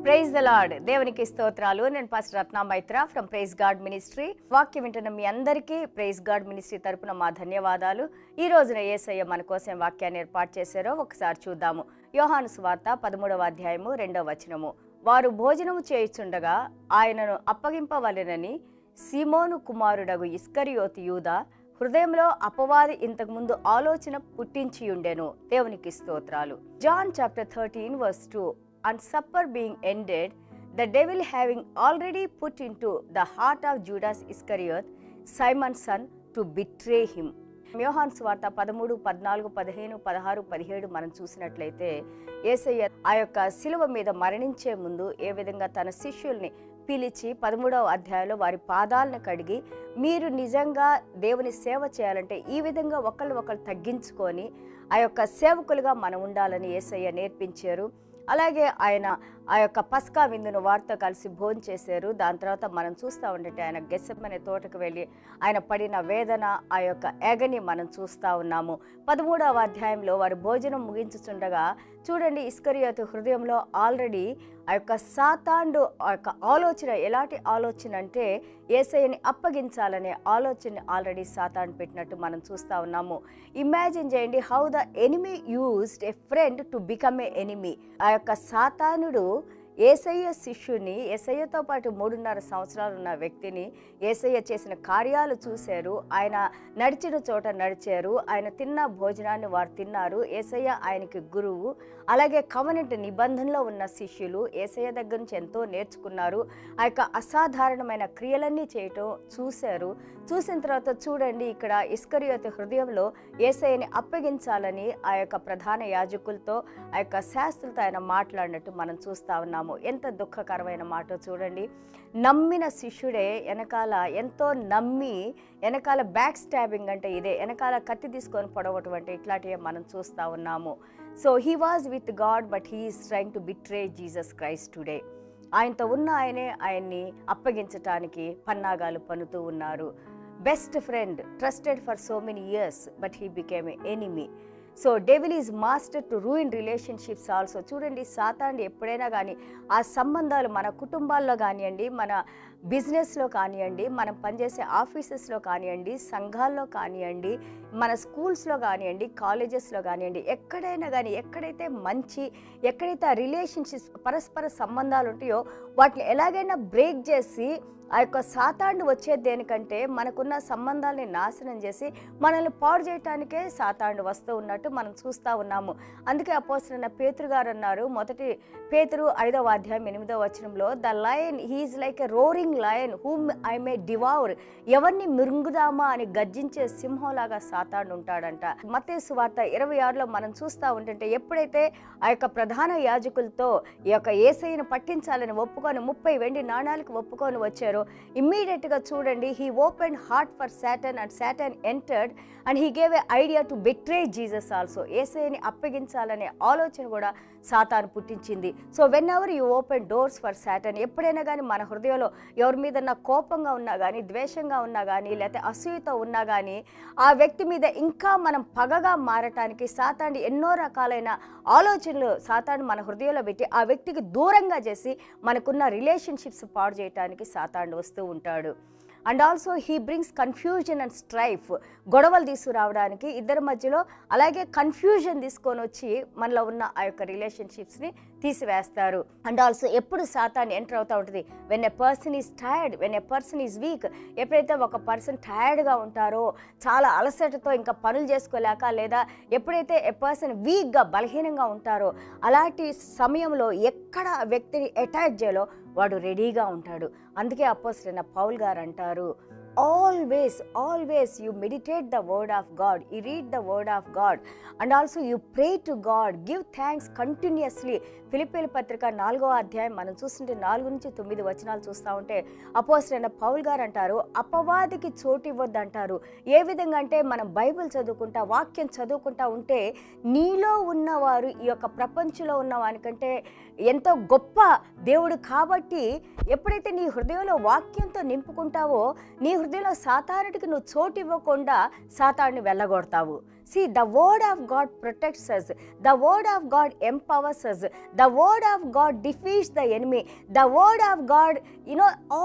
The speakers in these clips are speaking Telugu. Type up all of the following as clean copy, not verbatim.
Praise the lord. దేవునికి స్తోత్రాలు. నేను pastor Ratna Maitra from praise God ministry. వాక్యం వింటున్న మీ అందరికీ ప్రైజ్ గాడ్ మినిస్ట్రీ తరపున మా ధన్యవాదాలు. ఈ రోజున యేసయ్య మన కోసం వాక్యాన్ని ఏర్పాటు చేశారో ఒకసారి చూద్దాము. యోహాను సువార్త 13వ అధ్యాయము 2వ వచనము. వారు భోజనము చేయుచుండగా ఆయనను అప్పగింపవలెనని సీమోను కుమారుడగు ఇస్కరియోతు యూదా హృదయంలో అపవాది ఇంతకుముందు ఆలోచన పుట్టించియుండెను. దేవునికి స్తోత్రాలు. John chapter 13 verse 2. And supper being ended, the devil having already put into the heart of Judas Iscariot, Simon's son, to betray him. యోహాను సువార్త 13, 14, 15, 16, 17 మనం చూసినట్లయితే యేసయ్య ఆ యొక్క శిలువ మీద మరణించే ముందు ఏ విధంగా తన శిష్యుల్ని పిలిచి 13వ అధ్యాయంలో వారి పాదాలను కడిగి మీరు నిజంగా దేవుని సేవ చేయాలంటే ఈ విధంగా ఒకళ్ళు తగ్గించుకొని ఆ యొక్క సేవకులుగా మనం ఉండాలని యేసయ్య నేర్పించారు. అలాగే ఆయన ఆ యొక్క పస్కా విందును వారితో కలిసి భోజనం చేశారు. దాని తర్వాత మనం చూస్తూ ఉంటే ఆయన గెత్సెమనే తోటకు వెళ్ళి ఆయన పడిన వేదన, ఆ యొక్క ఎగని మనం చూస్తూ ఉన్నాము. 13వ అధ్యాయంలో వారు భోజనం ముగించుచుండగా చూడండి, ఇస్కరియోతు హృదయంలో ఆల్రెడీ ఆ యొక్క సాతాండు ఆ యొక్క ఆలోచన, ఎలాంటి ఆలోచన అంటే యేసయ్యని అప్పగించాలనే ఆలోచన ఆల్రెడీ సాతాండు పెట్టినట్టు మనం చూస్తూ ఉన్నాము. ఇమాజిన్ చేయండి, how the enemy used a friend to become a enemy. ఆ యొక్క సాతానుడు యేసయ్య శిష్యుని, యేసయ్యతో పాటు 3.5 సంవత్సరాలు ఉన్న వ్యక్తిని యేసయ్య చేసిన కార్యాలు చూశారు. ఆయన నడిచిన చోట నడిచారు. ఆయన తిన్న భోజనాన్ని వారు తిన్నారు. యేసయ్య ఆయనకి గురువు. అలాగే కవనెంట్ నిబంధనలో ఉన్న శిష్యులు యేసయ్య దగ్గర నుంచి ఎంతో నేర్చుకున్నారు. ఆ యొక్క అసాధారణమైన క్రియలన్నీ చేయటం చూశారు. చూసిన తర్వాత చూడండి, ఇక్కడ ఇస్కరియోతు హృదయంలో యేసయ్యని అప్పగించాలని ఆ యొక్క ప్రధాన యాజకులతో, ఆ యొక్క శాస్త్రులతో ఆయన మాట్లాడినట్టు మనం చూస్తూ ఉన్నాము. ఎంత దుఃఖకరమైన మాట చూడండి. నమ్మిన శిష్యుడే వెనకాల ఎంతో నమ్మి వెనకాల బ్యాక్ స్టాబింగ్ అంటే ఇదే, వెనకాల కత్తి తీసుకొని పొడవటం అంటే ఇట్లాంటివి మనం చూస్తూ ఉన్నాము. So he was with God but he is trying to betray Jesus Christ today. ఆయనతో ఉన్న ఆయన్ని అప్పగించటానికి పన్నాగాలు పన్నుతూ ఉన్నారు. Best friend, trusted for so many years, but he became a enemy. So devil is master to ruin relationships also. చూడండి, సాతాండు ఎప్పుడైనా కానీ ఆ సంబంధాలు మన కుటుంబాల్లో కానివ్వండి, మన బిజినెస్లో కానివ్వండి, మనం పనిచేసే ఆఫీసెస్లో కానివ్వండి, సంఘాల్లో కానివ్వండి, మన స్కూల్స్లో కానివ్వండి, కాలేజెస్లో కానివ్వండి, ఎక్కడైనా కానీ ఎక్కడైతే ఎక్కడైతే ఆ రిలేషన్షిప్స్, పరస్పర సంబంధాలు ఉంటాయో వాటిని ఎలాగైనా బ్రేక్ చేసి ఆ యొక్క సాతాండు వచ్చేది దేనికంటే మనకున్న సంబంధాలని నాశనం చేసి మనల్ని పాడు చేయటానికే సాతాండు వస్తూ ఉన్నట్టు మనం చూస్తూ ఉన్నాము. అందుకే అపోస్తలుడైన పేతురు గారు అన్నారు, మొదటి పేతురు 5వ అధ్యాయం 8వ వచనంలో, the lion he is like a roaring lion whom I may devour. ఎవరిని మృంగుదామా అని గర్జించే సింహంలాగా సాతాండు ఉంటాడంట. మత్తయి సువార్త 26లో మనం చూస్తూ ఉంటుంటే ఎప్పుడైతే ఆ యొక్క ప్రధాన యాజకులతో ఈ యొక్క యేసయ్యను పట్టించాలని ఒప్పుకొని 30 వెండి నాణాలకు ఒప్పుకొని వచ్చారు, ఇమ్మీడియట్ గా చూడండి, he open heart for Satan and Satan entered and he gave a idea to betray Jesus also. యేసయ్యని అప్పగించాలనే ఆలోచన కూడా సాతాను పుట్టించింది. So whenever you open doors for Satan, ఎప్పుడైనా కానీ మన హృదయంలో ఎవరి మీద కోపంగా ఉన్నా కానీ, ద్వేషంగా ఉన్నా కానీ, లేకపోతే అసూయతో ఉన్నా కానీ, ఆ వ్యక్తి మీద ఇంకా మనం పగగా మారటానికి సాతాను ఎన్నో రకాలైన ఆలోచనలు సాతాను మన హృదయంలో పెట్టి ఆ వ్యక్తికి దూరంగా చేసి మనకున్న రిలేషన్షిప్స్ పాడు చేయడానికి సాతాను వస్తూ ఉంటాడు. And also he brings confusion and strife. గొడవలు తీసుకురావడానికి ఇద్దరి మధ్యలో, అలాగే కన్ఫ్యూజన్ తీసుకొని వచ్చి మనలో ఉన్న ఆ యొక్క రిలేషన్షిప్స్ని తీసివేస్తారు. అండ్ ఆల్సో ఎప్పుడు సాతాను ఎంటర్ అవుతూ ఉంటుంది, when a person is tired, when a person is week. ఎప్పుడైతే ఒక పర్సన్ టైర్డ్గా ఉంటారో, చాలా అలసటతో ఇంకా పనులు చేసుకోలేక, లేదా ఎప్పుడైతే ఎ పర్సన్ వీక్గా బలహీనంగా ఉంటారో, అలాంటి సమయంలో ఎక్కడ వ్యక్తిని అటాక్ చేయాలో వాడు రెడీగా ఉంటాడు. అందుకే అపోస్తలుడైన పౌలు గారు అంటారు, always you meditate the word of God, you read the word of God, and also you pray to God, give thanks continuously. ఫిలిప్పీయుల పత్రిక 4వ అధ్యాయం మనం చూస్తుంటే 4 నుంచి 9 వచనాలు చూస్తూ ఉంటే అపోస్తలుడైన పౌలు గారు అంటారు, అపవాదికి చోటు ఇవ్వద్దు అంటారు. ఏ విధంగా అంటే మనం బైబిల్ చదువుకుంటా, వాక్యం చదువుకుంటా ఉంటే నీలో ఉన్నవారు ఈ యొక్క ప్రపంచంలో ఉన్న వానికంటే ఎంతో గొప్ప దేవుడు కాబట్టి, ఎప్పుడైతే నీ హృదయంలో వాక్యంతో నింపుకుంటావో నీ హృదయంలో సాతానుడికి నువ్వు చోటు ఇవ్వకుండా సాతానుని వెళ్ళగొడతావు. See, the word of God protects us. The word of God empowers us. The word of God defeats the enemy. The word of God,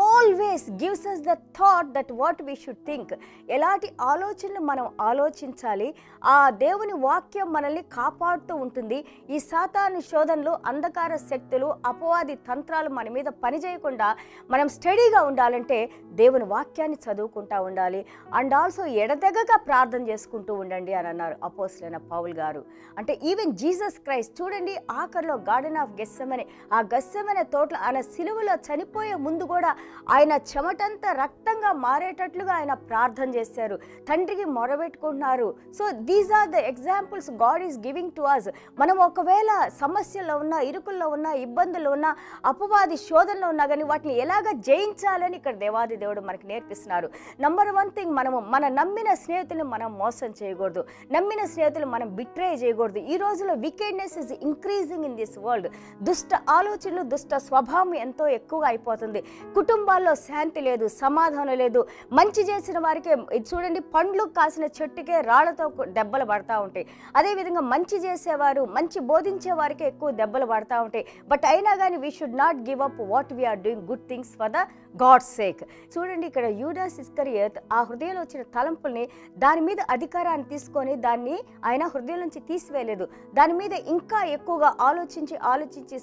always gives us the thought that what we should think. ఎలాంటి ఆలోచనలు మనం ఆలోచించాలి, ఆ దేవుని వాక్యం మనల్ని కాపాడుతూ ఉంటుంది. ఈ సాతాను శోధనలు, అంధకార శక్తులు, అపవాది తంత్రాలు మన మీద పనిచేయకుండా మనం స్టడీగా ఉండాలంటే దేవుని వాక్యాన్ని చదువుకుంటూ ఉండాలి. అండ్ ఆల్సో ఎడతెగక ప్రార్థన చేసుకుంటూ ఉండండి అని అన్నారు అపోస్తలుడైన పౌలు గారు. అంటే ఈవెన్ జీసస్ క్రైస్ట్ చూడండి, ఆఖరిలో గార్డెన్ ఆఫ్ గెత్సెమనే, ఆ గెత్సెమనే తోటలో ఆయన సిలువలో చనిపోయే ముందు కూడా ఆయన చెమటంతా రక్తంగా మారేటట్లుగా ఆయన ప్రార్థన చేశారు, తండ్రికి మొరబెట్టుకుంటున్నారు. So these are the examples God is giving to us. మనం ఒకవేళ సమస్యల్లో ఉన్నా, ఇరుకుల్లో ఉన్నా, ఇబ్బందుల్లో ఉన్నా, అపవాది శోధనలో ఉన్నా కానీ వాటిని ఎలాగ జయించాలని ఇక్కడ దేవాది దేవుడు మనకి నేర్పిస్తున్నారు. నంబర్ 1 థింగ్, మన నమ్మిన స్నేహితులను మనం మోసం చేయకూడదు, నమ్మిన స్నేహితులు మనం బిట్రే చేయకూడదు. ఈ రోజులో wickedness is increasing in this world. దుష్ట ఆలోచనలు, దుష్ట స్వభావం ఎంతో ఎక్కువగా అయిపోతుంది. కుటుంబాల్లో శాంతి లేదు, సమాధానం లేదు. మంచి చేసిన వారికే చూడండి, పండ్లు కాసిన చెట్టుకే రాళ్లతో దెబ్బలు పడతా ఉంటాయి. అదేవిధంగా మంచి చేసేవారు, మంచి బోధించే వారికే ఎక్కువ దెబ్బలు పడతా ఉంటాయి. బట్ అయినా కానీ we should not give up what we are doing good things for the God's sake. చూడండి, ఇక్కడ యూదాస్ ఇస్కరియోత్ ఆ హృదయంలో వచ్చిన తలంపుల్ని, దాని మీద అధికారాన్ని తీసుకొని దాన్ని ఆయన హృదయం నుంచి తీసివేయలేదు. దాని మీద ఇంకా ఎక్కువగా ఆలోచించి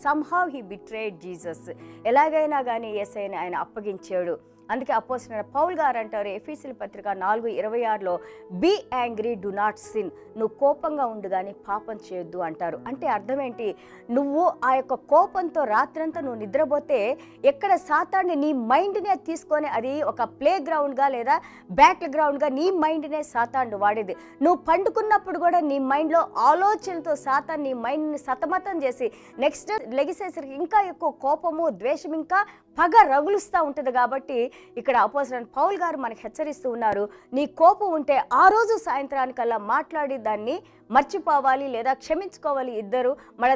somehow he betrayed Jesus. ఎలాగైనా కానీ యేసయ్యని ఆయన అప్పగించాడు. అందుకే అపోస్తలుడైన పౌలు గారు అంటారు ఎఫెసీయుల పత్రిక 4:26లో, be angry, do not sin. నువ్వు కోపంగా ఉండు కానీ పాపం చేయొద్దు అంటారు. అంటే అర్థం ఏంటి? నువ్వు ఆ యొక్క కోపంతో రాత్రంతా నువ్వు నిద్రపోతే ఎక్కడ సాతాన్ని నీ మైండ్నే తీసుకొని, అది ఒక ప్లే గ్రౌండ్గా లేదా బ్యాటిల్ గ్రౌండ్గా నీ మైండ్నే సాతాను వాడేది. నువ్వు పండుకున్నప్పుడు కూడా నీ మైండ్లో ఆలోచనలతో సాతాను నీ మైండ్ని సతమతం చేసి నెక్స్ట్ లెగిసేసరికి ఇంకా ఎక్కువ కోపము, ద్వేషం, ఇంకా పగ రగులుస్తూ ఉంటుంది. కాబట్టి ఇక్కడ అపోస్తలుడైన పౌలు గారు మనకు హెచ్చరిస్తూ ఉన్నారు, నీ కోపం ఉంటే ఆ రోజు సాయంత్రానికల్లా మాట్లాడి దాన్ని మర్చిపోవాలి లేదా క్షమించుకోవాలి ఇద్దరు,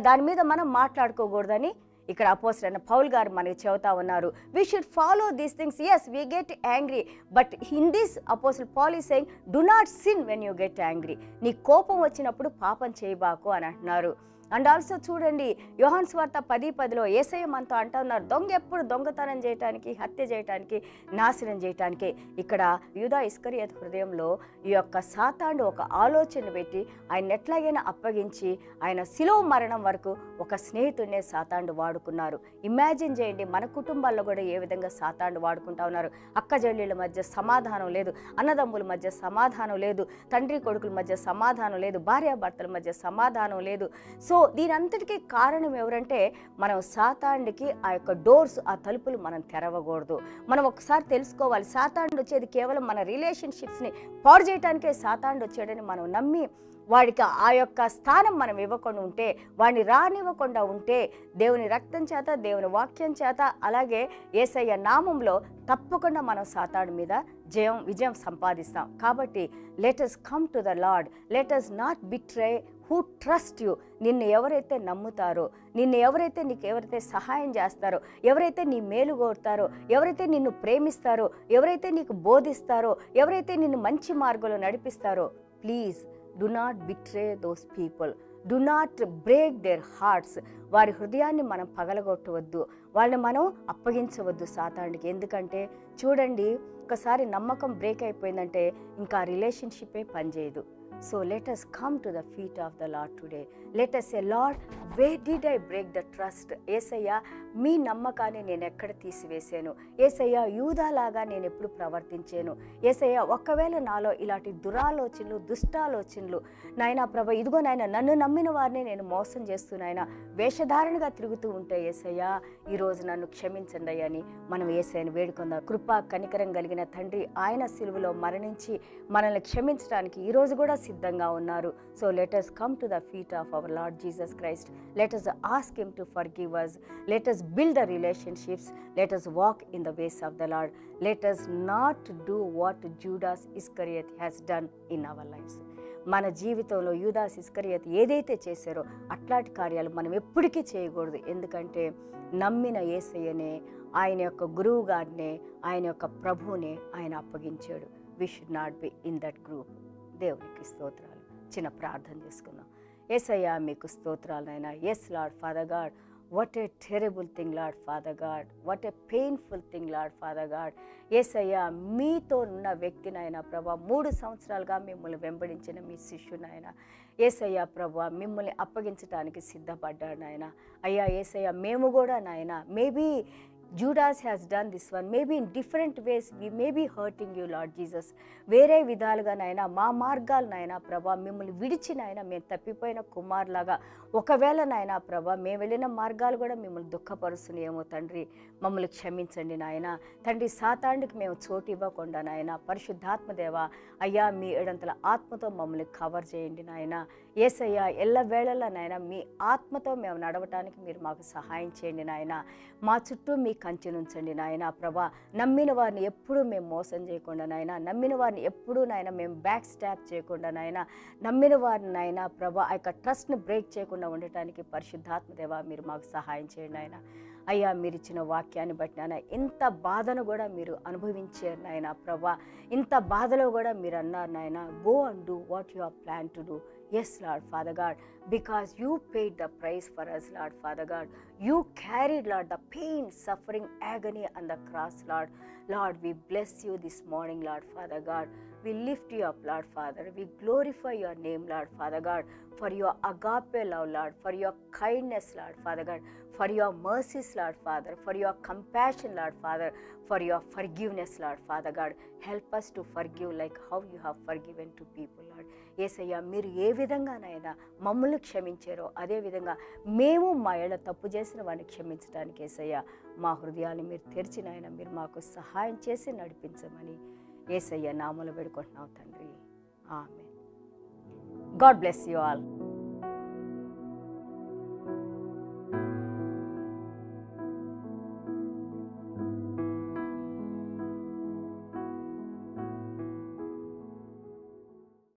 దాని మీద మనం మాట్లాడుకోకూడదని ఇక్కడ అపోస్తలుడైన పౌలు గారు మనకి చెబుతా ఉన్నారు. We should follow these things. Yes, we get angry, but in this apostle Paul is saying, do not sin when you get angry. నీ కోపం వచ్చినప్పుడు పాపం చేయబాకు అని అంటున్నారు. అండ్ ఆల్సో చూడండి, యోహాను సువార్త 10:10లో యేసయ్య మనతో అంటూ ఉన్నారు, దొంగ ఎప్పుడు దొంగతనం చేయటానికి, హత్య చేయటానికి, నాశనం చేయటానికి. ఇక్కడ యూదా ఇస్కరియోతు హృదయంలో ఈ యొక్క సాతాను ఒక ఆలోచన పెట్టి ఆయన ఎట్లాగైనా అప్పగించి ఆయన శిలువ మరణం వరకు ఒక స్నేహితుడినే సాతాను వాడుకున్నారు. ఇమాజిన్ చేయండి, మన కుటుంబాల్లో కూడా ఏ విధంగా సాతాను వాడుకుంటా ఉన్నారు. అక్క చెల్లెళ్ళ మధ్య సమాధానం లేదు, అన్నదమ్ముల మధ్య సమాధానం లేదు, తండ్రి కొడుకుల మధ్య సమాధానం లేదు, భార్యాభర్తల మధ్య సమాధానం లేదు. సో దీనంతటికీ కారణం ఎవరంటే మనం సాతానుడికి ఆ యొక్క డోర్స్, ఆ తలుపులు మనం తెరవకూడదు. మనం ఒకసారి తెలుసుకోవాలి, సాతానుడు వచ్చేది కేవలం మన రిలేషన్షిప్స్ని పాడు చేయడానికే సాతానుడు వచ్చాడని మనం నమ్మి వాడికి ఆ యొక్క స్థానం మనం ఇవ్వకుండా ఉంటే, వాడిని రానివ్వకుండా ఉంటే, దేవుని రక్తం చేత, దేవుని వాక్యం చేత, అలాగే యేసయ్య నామంలో తప్పకుండా మనం సాతాను మీద విజయం సంపాదిస్తాం. కాబట్టి let us come to the lord, let us not betray who trust you. నిన్ను ఎవరైతే నమ్ముతారో, ఎవరైతే సహాయం చేస్తారో, ఎవరైతే నీ మేలు కోరుతారో, ఎవరైతే నిన్ను ప్రేమిస్తారో, ఎవరైతే నీకు బోధిస్తారో, ఎవరైతే నిన్ను మంచి మార్గంలో నడిపిస్తారో, please do not betray those people, do not break their hearts. వారి హృదయాన్ని మనం పగలగొట్టవద్దు, వాళ్ళని మనం అప్పగించవద్దు సాతానుడికి. ఎందుకంటే చూడండి, ఒకసారి నమ్మకం బ్రేక్ అయిపోయిందంటే ఇంకా రిలేషన్షిప్పే పనిచేయదు. So let us come to the feet of the Lord today. Let us say, Lord, where did I break the trust? యేసయ్య, మీ నమ్మకాన్ని నేను ఎక్కడ తీసివేశాను? యేసయ్య, యూదాలాగా నేను ఎప్పుడు ప్రవర్తించాను? యేసయ్య, ఒకవేళ నాలో ఇలాంటి దురాలోచనలు, దుష్టాలోచనలు, నాయనా ప్రభ, ఇదిగో నాయన, నన్ను నమ్మిన వారిని నేను మోసం చేస్తున్నాయన, వేషధారణగా తిరుగుతూ ఉంటే యేసయ్య, ఈరోజు నన్ను క్షమించండి అని మనం యేసయ్యను వేడుకుందాం. కృపా కనికరం కలిగిన తండ్రి, ఆయన సిలువలో మరణించి మనల్ని క్షమించడానికి ఈరోజు కూడా సిద్ధంగా ఉన్నారు. So let us come to the feet of our Lord Jesus Christ. Let us ask him to forgive us. Let us build the relationships. Let us walk in the ways of the Lord. Let us not do what Judas Iscariot has done in our lives. మన జీవితంలో యూదాస్ ఇస్కరియోతు ఏదైతే చేశారో అట్లాంటి కార్యాలు మనం ఎప్పటికీ చేయకూడదు. ఎందుకంటే నమ్మిన యేసయ్యనే, ఆయన యొక్క గురువు గారినే, ఆయన యొక్క ప్రభువునే ఆయన అప్పగించాడు. We should not be in that group. దేవునికి స్తోత్రాలు. చిన్న ప్రార్థన చేసుకుందాం. యేసయ్యా మీకు స్తోత్రాలు నాయనా. Yes Lord father God, what a terrible thing Lord Father God, what a painful thing Lord Father God. యేసయ్యా మీతో ఉన్న వ్యక్తినైనా ప్రభా 3 సంవత్సరాలుగా మిమ్మల్ని వెంబడించిన మీ శిష్యునైనా యేసయ్యా ప్రభా మిమ్మల్ని అప్పగించడానికి సిద్ధపడ్డాడు నాయన. అయ్యా యేసయ్యా మేము కూడా నాయన maybe Judas has done this one. Maybe in different ways we may be hurting you, Lord Jesus. వేరే విధాలుగా నాయన మా మార్గాలు నాయన ప్రభా మిమ్మల్ని విడిచి నాయన మేము తప్పిపోయిన కుమారులాగా ఒకవేళ నాయన ప్రభా మేము వెళ్ళిన మార్గాలు కూడా మిమ్మల్ని దుఃఖపరుస్తున్నాయేమో తండ్రి, మమ్మల్ని క్షమించండి నాయన. తండ్రి సాతాండికి మేము చోటు ఇవ్వకుండా నాయన పరిశుద్ధాత్మదేవ అయ్యా మీ ఏడంతల ఆత్మతో మమ్మల్ని కవర్ చేయండి నాయన. యేసయ్యా ఎల్లవేళలా నాయన మీ ఆత్మతో మేము నడవటానికి మీరు మాకు సహాయం చేయండి నాయన. మా చుట్టూ మీ కంచె ఉంచండి నాయన ప్రభా. నమ్మిన వారిని ఎప్పుడూ మేము మోసం చేయకుండా నాయన, నమ్మిన వారిని ఎప్పుడూ నాయన మేము బ్యాక్ స్టాప్ చేయకుండా నాయన, నమ్మిన వారిని నాయన ప్రభా ఆ యొక్క ట్రస్ట్ని బ్రేక్ చేయకుండా ఉండటానికి పరిశుద్ధాత్మదేవ మీరు మాకు సహాయం చేయండి నాయన. అయ్యా మీరు ఇచ్చిన వాక్యాన్ని బట్టి నాయన ఇంత బాధను కూడా మీరు అనుభవించారు నాయన ప్రభా. ఇంత బాధలో కూడా మీరు అన్నారు నాయన, go and do what you have plan to do. Yes, Lord Father God, because you paid the price for us, Lord Father God. You carried, Lord, the pain, suffering, agony on the cross, Lord. Lord, we bless you this morning, Lord Father God. We lift you up, Lord Father. We glorify your name, Lord Father God, for your agape love, Lord, for your kindness, Lord Father God, for your mercies, Lord Father, for your compassion, Lord Father, for your forgiveness, Lord Father God. Help us to forgive like how you have forgiven to people, Lord. యేసయ్యా మీరు ఏ విధంగానైనా మమ్మల్ని క్షమించారో అదేవిధంగా మేము మా ఏళ్ళ తప్పు చేసిన వారిని క్షమించడానికి యేసయ్యా మా హృదయాన్ని మీరు తెరిచినైనా మీరు మాకు సహాయం చేసి నడిపించమని యేసయ్యా నామములో వేడుకుంటున్నాం తండ్రి. ఆమేన్. God bless you all.